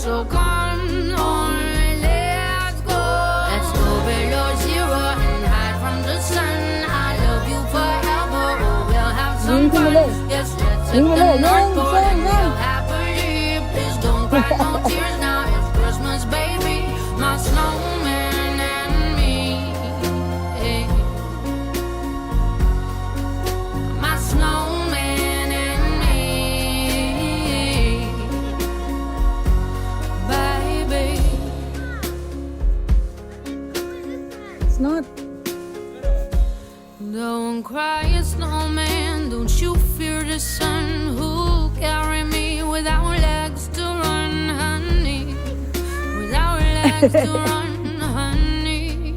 So come on, let's go. Let's go below zero and hide from the sun. I love you forever. Oh, we'll have some fun. Yes, let's hit the North Pole and live happily. Please don't cry no tears now. It's Christmas, baby. My snowman and me. My snowman and me. Baby. It's not. Don't cry, snowman. Don't you fear the sun. Who'll carry me without legs to run, honey? Without legs to run, honey.